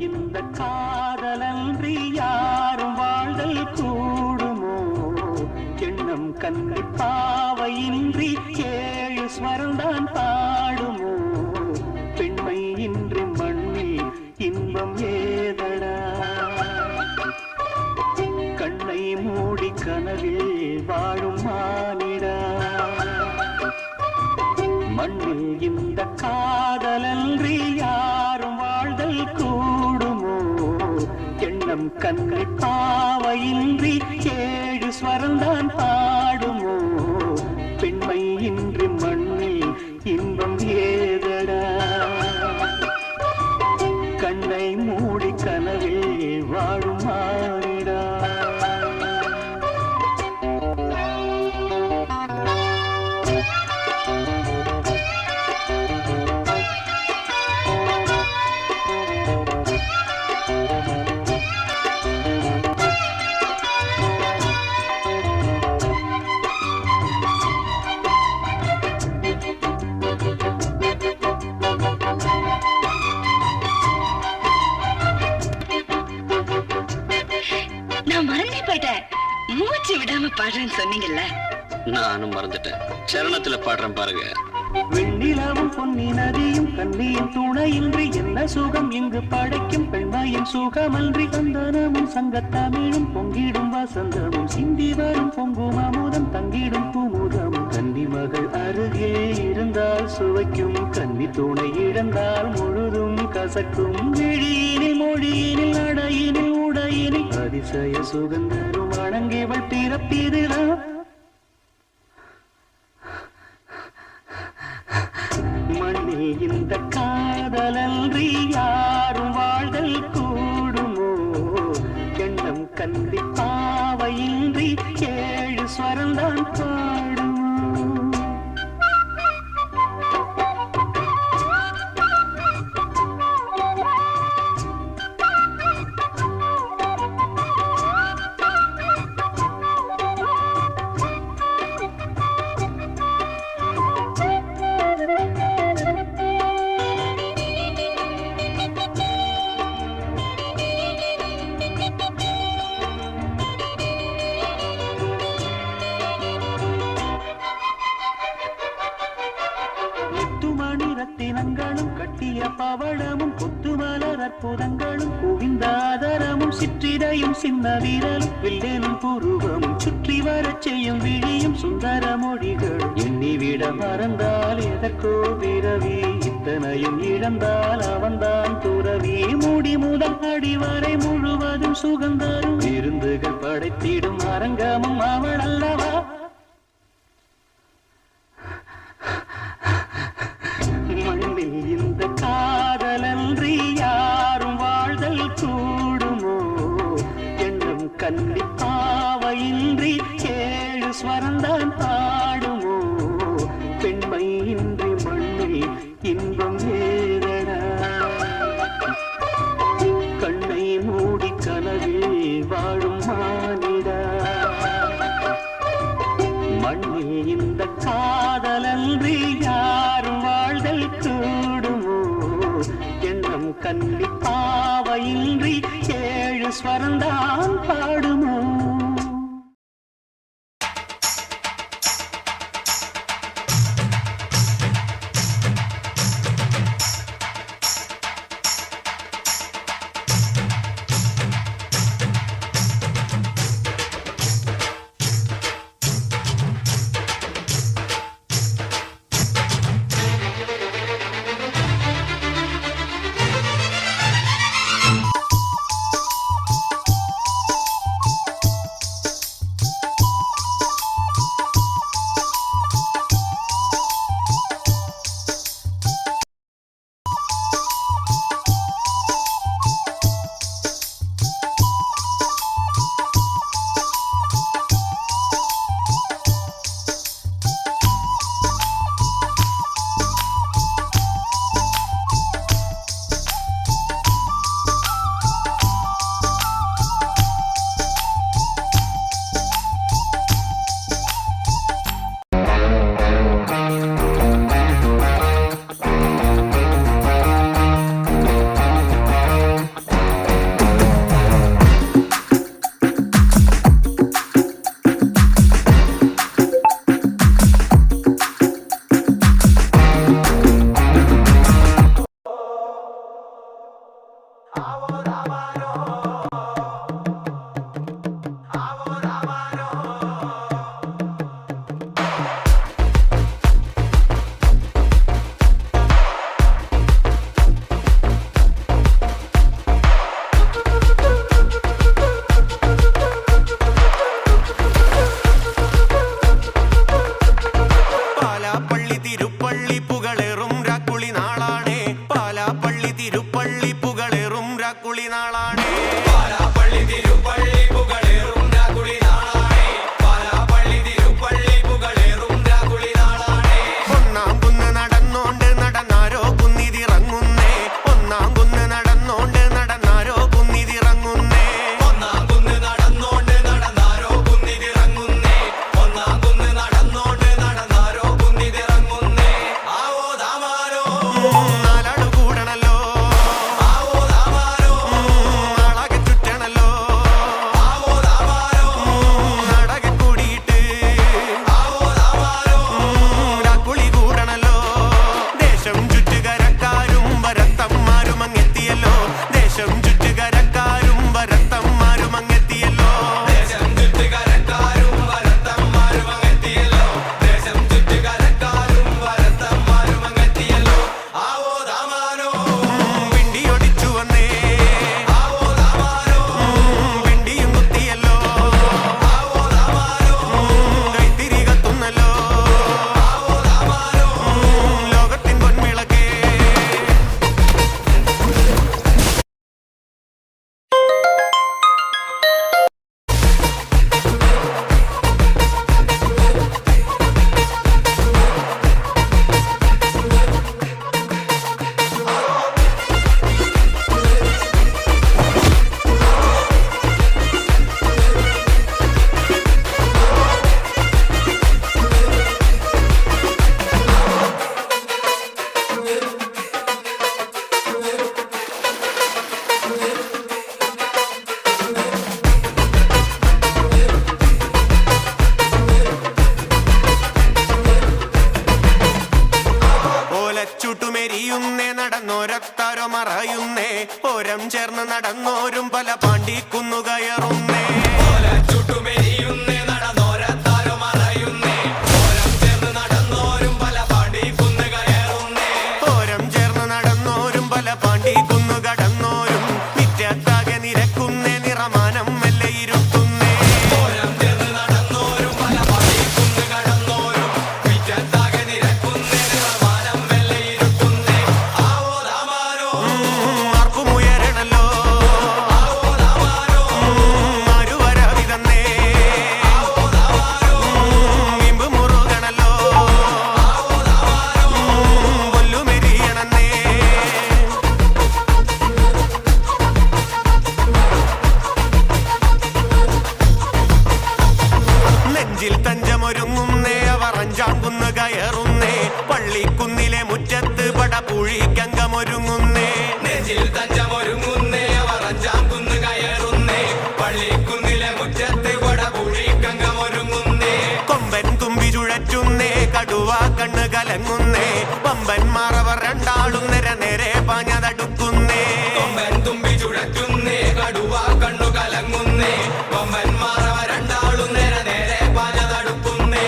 இந்த காதலன்றி யாரும் வாழ்தல் கூடுமோ? எண்ணம் கண்ணி பாவையின்றி 7 ஸ்வரம்தான் பாடுமோ? பெண்மை இன்றி மண்ணில் இன்பம் ஏதடா? கண்ணை மூடி கனவில் வாழும் மானிடா. மண்ணில் இந்த காதலன்றி யாரும் வாழ்தல் கூடுமோ? எண்ணம் கண்ணை பாவையின்றி 7 ஸ்வரம்தான் பாடுமோ? பெண்மை இன்றி மண்ணில் இன்பம் ஏதடா? கண்ணை மூடி கனவில் வாழும் மானிடா. மூச்சு விடாம பாடுறேன்னு சொன்னீங்கல்ல, நானும் மறந்துட்டேன். சரணத்துல பாடுறேன் பாருங்க. வெண்ணிலாவும் பொன்னி நதியும் கண்ணியின் துணையின்றி என்ன சுகம் இங்கு படைக்கும்? பெண்மையின் சுகமன்றி சந்தனமும் சங்கத்தமிழும் பொங்கிடும் வசந்தமும் சிந்தி வரும் பொங்கும் அமுதம் தங்கிடும் பூமுதமும். கன்னி மகள் அருகே இருந்தால் சுவைக்கும், கன்னி துணை இழந்தால் முழுதும் கசக்கும். விழியினில் மொழியினில் நடையினில் உடையினில் அதிசய சுகந்தரும் வணங்கியவள் பிறப்பிதுதான். மண்ணில் இந்த காதலன்றி யாரும் வாழ்தல் கூடுமோ? எண்ணம் கந்தி பாவையின்றி 7 ஸ்வரம்தான் பாடுமோ? ரத்தினங்களும் கட்டிய பவளமும் கொத்துமலர் அற்புதங்களும் குவிந்தாதரமும் சிற்றிடையும் சின்ன வீரலும் வில்லேனும் புருவமும் சுற்றி வரச் செய்யும் விழியும் சுந்தர மொழிகளும். எண்ணிவிட மறந்தால் எதற்கோ பிறவி, இத்தனையும் இழந்தால் அவன்தான் துறவி. மூடி முதல் அடிவரை முழுவதும் சுகந்தரும் விருந்துகள் படைத்திடும் அரங்கமும் அவள் அல்லவா? மண்ணில் இந்த காதலன்றி யாரும் வாழ்தல் கூடுமோ? எண்ணம் கன்னி பாவையின்றி 7 ஸ்வரம்தான் பாடுமோ? பெண்மை இன்றி மண்ணில் இன்பம் ஏதடா? கண்ணை மூடி கனவில் வாழும் மானிடா. மண்ணில் இந்த காதலன்றி யாரும் வாழ்தல் கூடுமோ? எண்ணம் கன்னி பாவையின்றி 7 ஸ்வரம்தான் பாடுமோ? നടന്നോരും പല പാണ്ടിക്കുന്നു കയറുന്നേ ഓരം ചേർന്ന് നടന്നോരും പല പാണ്ടിക്കുന്നു കടന്നോരും മിറ്റത്താകെ നിരക്കുന്നേ നിറമാനം മെല്ലെ ഇരുത്തുന്നേ പള്ളിക്കുന്നിലെ മുറ്റത്ത് പടപുഴിക്കങ്കമൊരുങ്ങുന്നേ നെഞ്ചിൽ തഞ്ചമൊരുങ്ങുന്നേ അവർ അഞ്ചാം കുന്ന് കയറുന്നേ പള്ളിക്കുന്നിലെ മുറ്റത്ത് പടപുഴിക്കങ്കമൊരുങ്ങുന്നേ കൊമ്പൻ തുമ്പി ചുഴറ്റുന്നേ കടുവ കണ്ണ് കലങ്ങുന്നേ പമ്പന്മാർ അവർ രണ്ടാളും നേരെ നേരെ പാഞ്ഞതടുക്കുന്നേ കൊമ്പൻ തുമ്പി ചുഴറ്റുന്നേ കടുവ കണ്ണു കലങ്ങുന്നേ പമ്പന്മാർ അവർ രണ്ടാളും നേരെ നേരെ പാഞ്ഞതടുക്കുന്നേ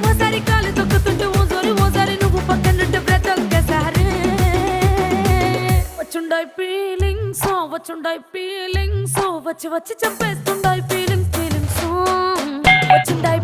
ఓసారి కాలు తొక్కుతుంటే ఓసారి ఫీలింగ్స్ వచ్చుండాయి ఫీలింగ్స్ వచ్చి వచ్చి చంపేస్తుండాయి ఫీలింగ్స్ ఫీలింగ్స్ వచ్చిండాయి